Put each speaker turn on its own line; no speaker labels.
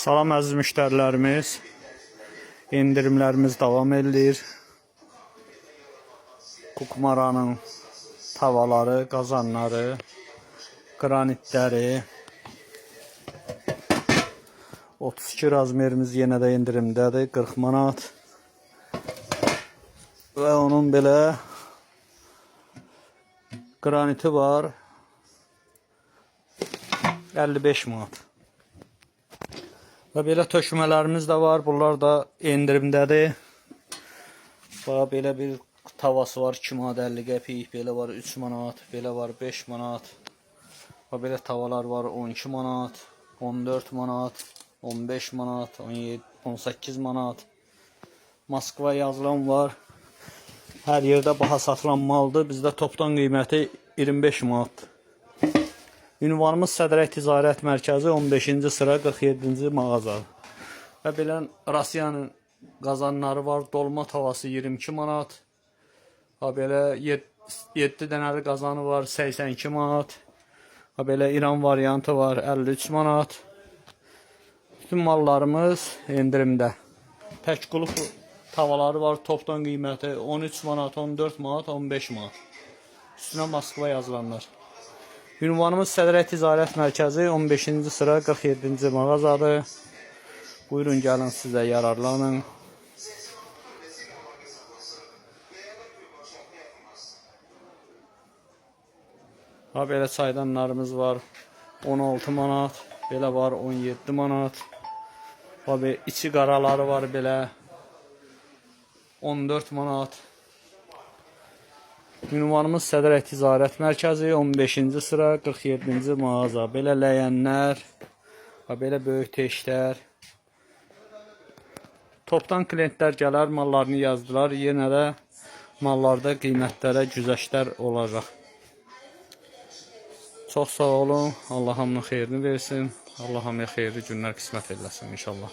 Salam əziz müştərilərimiz, indirimlərimiz davam edir. Kukmaranın tavaları, qazanları, qranitləri, 32 razmerimiz yenə də indirimdədir, 40 manat. Və onun belə qraniti var, 55 manat. Və belə tökmələrimiz də var, bunlar da endirimdədir. Bax, belə bir tavası var, 2 manat 50 qəpik, belə var 3 manat, belə var 5 manat. Bax, belə tavalar var 12 manat, 14 manat, 15 manat, 17, 18 manat. Moskva yazılan var. Hər yerdə baha satılan maldır. Bizdə topdan qiyməti 25 manatdır. Ünvanımız Sədrək Ticarət Mərkəzi 15-ci sıra 47-ci mağazadır. Və belə Rusiyanın qazanları var. Dolma tavası 22 manat. Və belə 7 dənəli qazanı var 82 manat. Və belə İran variantı var 53 manat. Bütün mallarımız endirimdə. Tək qulp tavaları var. Topdan qiyməti 13 manat, 14 manat, 15 manat. Üstünə Moskva yazılanlar. Ünvanımız Sədrək Ticarət Mərkəzi 15-ci sıra 47-ci mağazadır. Buyurun gəlin sizə yararlanın. Ha, belə çaydanlarımız var 16 manat. Belə var 17 manat. Ha, içi qaraları var belə 14 manat. Ünvanımız Sədrək Ticarət Mərkəzi 15-ci sıra 47-ci mağaza. Belə ləyənlər, belə böyük teşlər. Topdan klientlər gələr, mallarını yazdılar. Yenə də mallarda qiymətlərə güzəştlər olacaq. Çox sağ olun. Allah hamının xeyrini versin. Allah hamıya xeyirli günlər qismət eləsin inşallah.